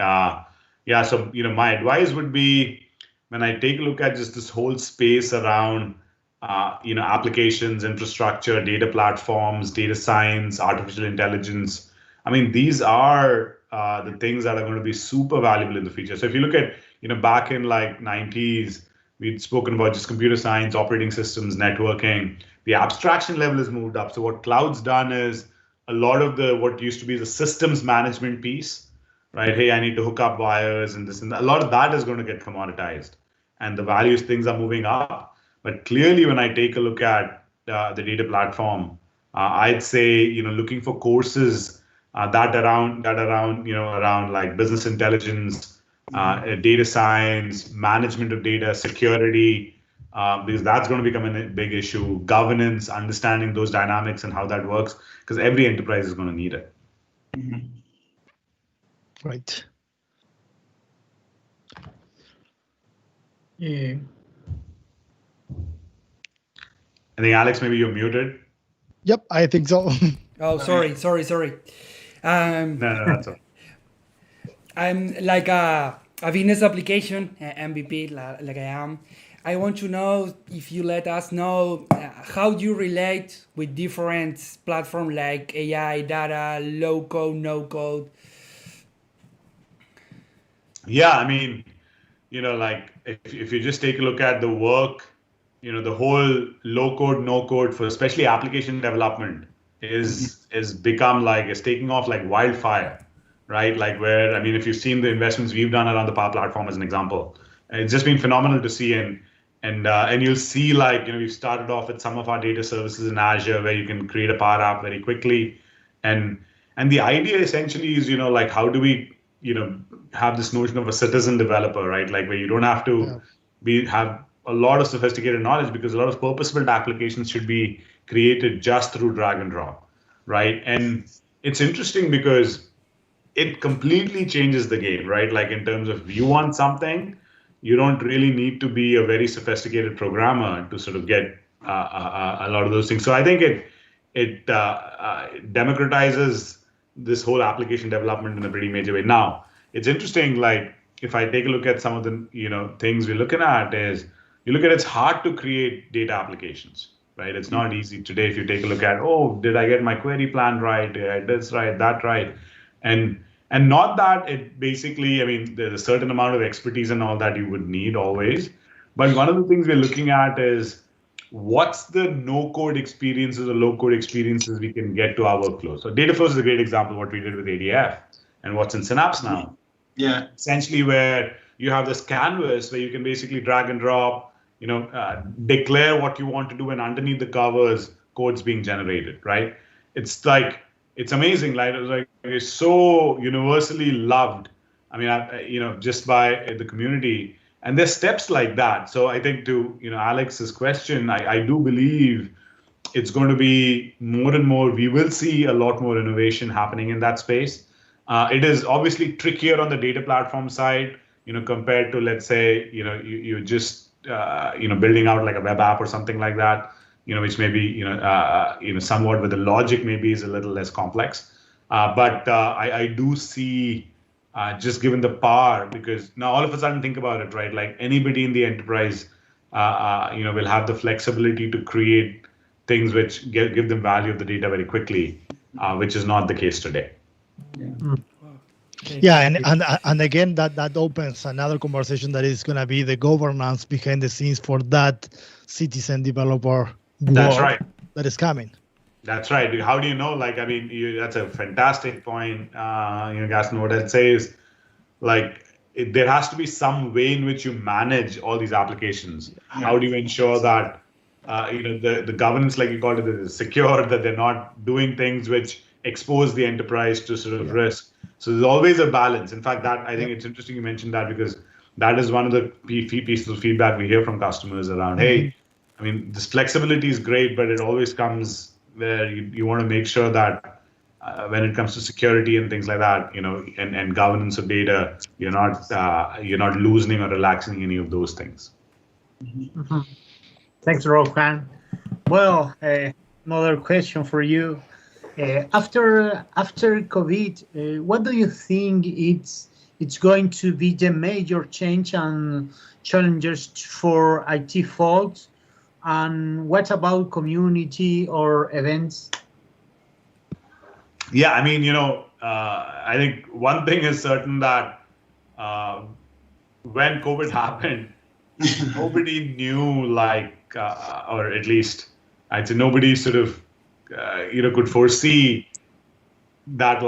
yeah, so, my advice would be, when I take a look at just this whole space around, applications, infrastructure, data platforms, data science, artificial intelligence. I mean, these are the things that are going to be super valuable in the future. So if you look at, back in like 90s, we'd spoken about just computer science, operating systems, networking. The abstraction level has moved up. So what cloud's done is a lot of what used to be the systems management piece, right? Hey, I need to hook up wires and this and that. A lot of that is going to get commoditized, and the values things are moving up. But clearly, when I take a look at the data platform, I'd say, looking for courses that around like business intelligence, data science, management of data, security, because that's going to become a big issue. Governance, understanding those dynamics and how that works, because every enterprise is going to need it. Mm-hmm. Right. Yeah. I think, Alex, maybe you're muted. Yep, I think so. Oh, sorry. No, that's all. I'm like a business application MVP, like I am. I want to know if you let us know how do you relate with different platforms like AI, data, low code, no code. Yeah, I mean, like if you just take a look at the work, the whole low code, no code for especially application development is become like, it's taking off like wildfire, right? Like where, I mean, if you've seen the investments we've done around the Power Platform as an example, it's just been phenomenal to see. And you'll see like, we've started off with some of our data services in Azure where you can create a Power App very quickly. And the idea essentially is, like, how do we, have this notion of a citizen developer, right? Like where you don't have to have a lot of sophisticated knowledge, because a lot of purpose-built applications should be created just through drag and drop, right? And it's interesting because it completely changes the game, right? Like in terms of, you want something, you don't really need to be a very sophisticated programmer to sort of get a lot of those things. So I think it democratizes this whole application development in a pretty major way. Now, it's interesting, like if I take a look at some of the things we're looking at, is you look at, it's hard to create data applications, right? It's not easy today. If you take a look at, oh, did I get my query plan right? Did I this right, that right? And not that it basically, I mean, there's a certain amount of expertise and all that you would need always. But one of the things we're looking at is, what's the no-code experiences or low-code experiences we can get to our workflow? So Dataflows is a great example of what we did with ADF and what's in Synapse now. Yeah. Essentially where you have this canvas where you can basically drag and drop, declare what you want to do, and underneath the covers, code's being generated, right? It's like, it's amazing. Like, it's so universally loved. I mean, just by the community. And there's steps like that. So I think to, Alex's question, I do believe it's going to be more and more, we will see a lot more innovation happening in that space. It is obviously trickier on the data platform side, compared to, let's say, you just, building out like a web app or something like that, which maybe, somewhat with the logic maybe is a little less complex. But I do see, just given the power, because now all of a sudden think about it, right? Like anybody in the enterprise, will have the flexibility to create things which give them value of the data very quickly, which is not the case today. Yeah, and again, that opens another conversation that is going to be the governance behind the scenes for that citizen developer world. That's right. That is coming. That's right. How do you know? Like, I mean, that's a fantastic point. Gaston, what I'd say is, like, there has to be some way in which you manage all these applications. Yeah. How do you ensure that, the governance, like you called it, is secure, that they're not doing things which expose the enterprise to sort of risk. So there's always a balance. In fact, that I think it's interesting you mentioned that, because that is one of the pieces of feedback we hear from customers around, hey, I mean, this flexibility is great, but it always comes where you want to make sure that when it comes to security and things like that, and governance of data, you're not loosening or relaxing any of those things. Mm-hmm. Thanks, Rohan. Well, another question for you. After COVID, what do you think it's going to be the major change and challenges for IT folks? And what about community or events? Yeah, I mean, I think one thing is certain that when COVID happened, nobody knew, or at least I'd say nobody sort of, could foresee that,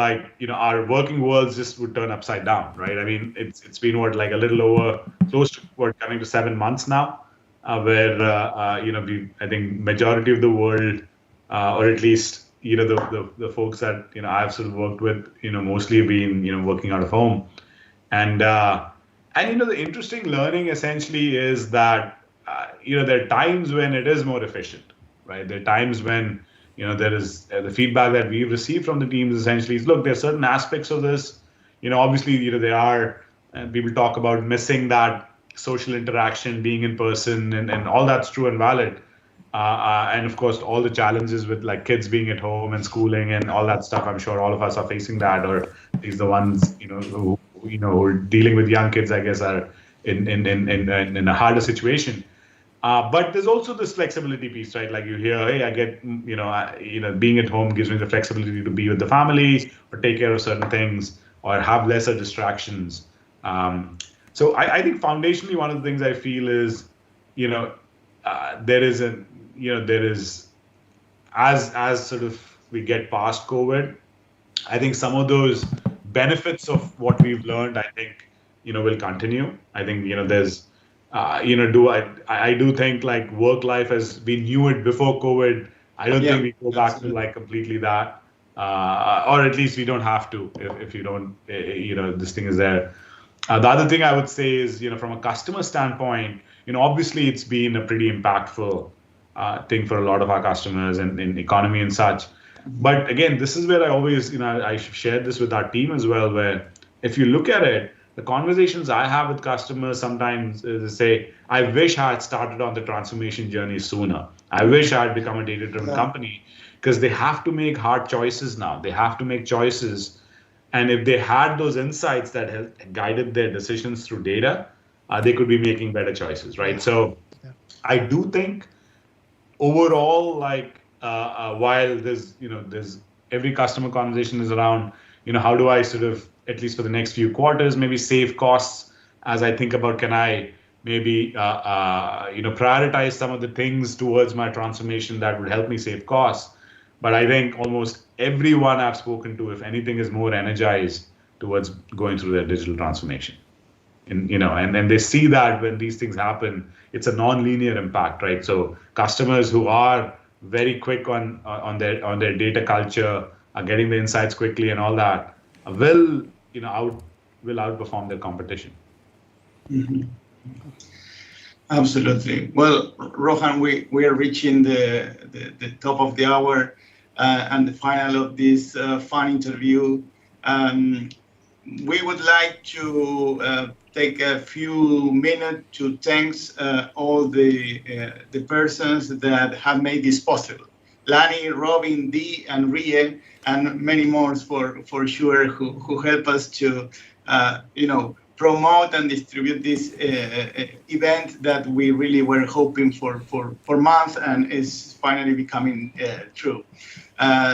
our working worlds just would turn upside down, right? I mean, it's been a little over, close to coming to 7 months now, where I think majority of the world, or at least the folks that I've sort of worked with, mostly have been working out of home, and the interesting learning essentially is that there are times when it is more efficient, right? There are times when there is the feedback that we've received from the teams essentially is, look, there are certain aspects of this, obviously there are, and people talk about missing that social interaction, being in person, and all that's true and valid. And of course, all the challenges with kids being at home and schooling and all that stuff. I'm sure all of us are facing that, or at least the ones who are dealing with young kids, I guess, are in a harder situation. But there's also this flexibility piece, right? Like you hear, hey, I get being at home gives me the flexibility to be with the family or take care of certain things or have lesser distractions. So I think foundationally, one of the things I feel is, there is as sort of we get past COVID, I think some of those benefits of what we've learned, I think, will continue. I think, there's, I do think work life has been knew it before COVID. I don't think we go back to completely that, or at least we don't have to if you don't, this thing is there. The other thing I would say is, from a customer standpoint, obviously it's been a pretty impactful thing for a lot of our customers and in economy and such. But again, this is where I always, I shared this with our team as well, where if you look at it, the conversations I have with customers sometimes is say, I wish I had started on the transformation journey sooner. I wish I had become a data-driven company, because they have to make hard choices now. They have to make choices. And if they had those insights that had guided their decisions through data, they could be making better choices, right? So I do think overall, while there's every customer conversation is around, how do I sort of, at least for the next few quarters, maybe save costs as I think about, can I maybe, prioritize some of the things towards my transformation that would help me save costs. But I think almost everyone I've spoken to, if anything, is more energized towards going through their digital transformation. And and they see that when these things happen, it's a non-linear impact, right? So customers who are very quick on their data culture, are getting the insights quickly and all that, will outperform their competition. Mm-hmm. Absolutely. Well, Rohan, we are reaching the top of the hour and the final of this fun interview. We would like to take a few minutes to thank all the persons that have made this possible. Lani, Robin, Dee, and Rie, and many more for sure who help us to promote and distribute this event that we really were hoping for months and is finally becoming true.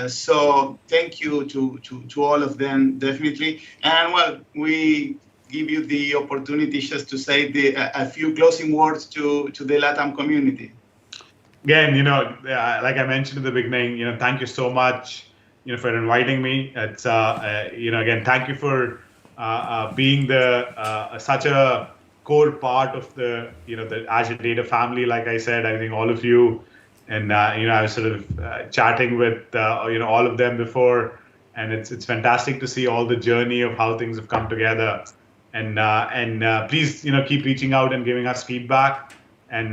So thank you to all of them, definitely. And well, we give you the opportunity just to say a few closing words to the LATAM community. again, like I mentioned in the beginning, thank you so much, for inviting me. It's, again, thank you for being such a core part of the Azure data family. Like I said, I think all of you, and I was sort of chatting with all of them before, and it's fantastic to see all the journey of how things have come together. And please, keep reaching out and giving us feedback. I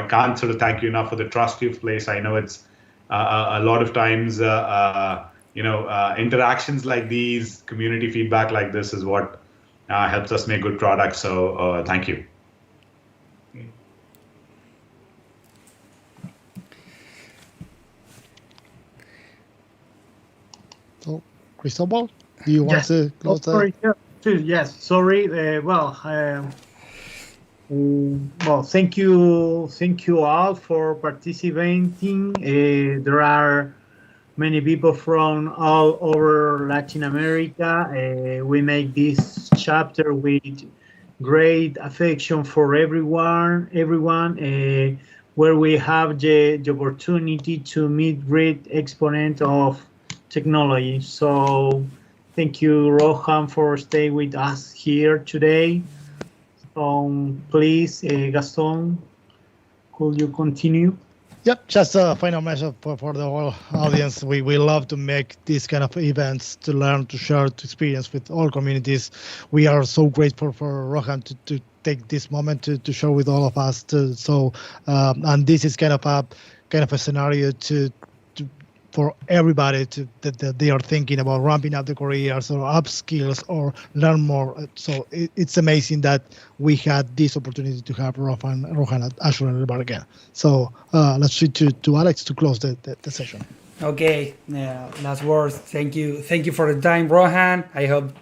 can't sort of thank you enough for the trust you've placed. I know it's a lot of times, interactions like these, community feedback like this is what helps us make good products. So thank you. So, Cristobal, do you want to close sorry, yes, sorry. Thank you all for participating. There are many people from all over Latin America. We make this chapter with great affection for everyone, where we have the opportunity to meet great exponent of technology. So thank you, Rohan, for staying with us here today. Please, Gaston, could you continue? Yep, just a final message for the whole audience. We love to make these kind of events to learn, to share, to experience with all communities. We are so grateful for Rohan to take this moment to share with all of us. And this is kind of a scenario for everybody that they are thinking about ramping up the careers or up skills or learn more. So it's amazing that we had this opportunity to have Rohan at Azure in the bar again. So let's switch to Alex to close the session. Okay, last words. Thank you for the time, Rohan. I hope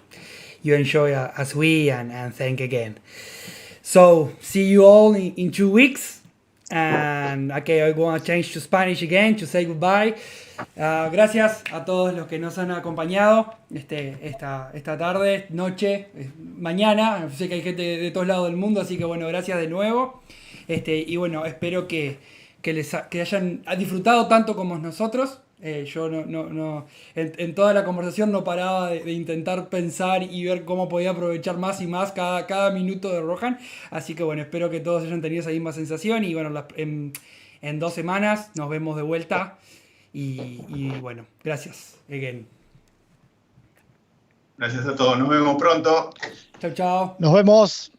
you enjoy as we, and thank again. So see you all in 2 weeks. And okay, I'm going to change to Spanish again to say goodbye. Gracias a todos los que nos han acompañado esta tarde, noche, mañana. Sé que hay gente de todos lados del mundo, así que bueno, gracias de nuevo. Y bueno, espero que hayan disfrutado tanto como nosotros. Yo en toda la conversación no paraba de intentar pensar y ver cómo podía aprovechar más y más cada minuto de Rohan. Así que bueno, espero que todos hayan tenido esa misma sensación. Y bueno, en 2 semanas nos vemos de vuelta. Y bueno, gracias again. Gracias a todos, nos vemos pronto. Chao, chao. Nos vemos.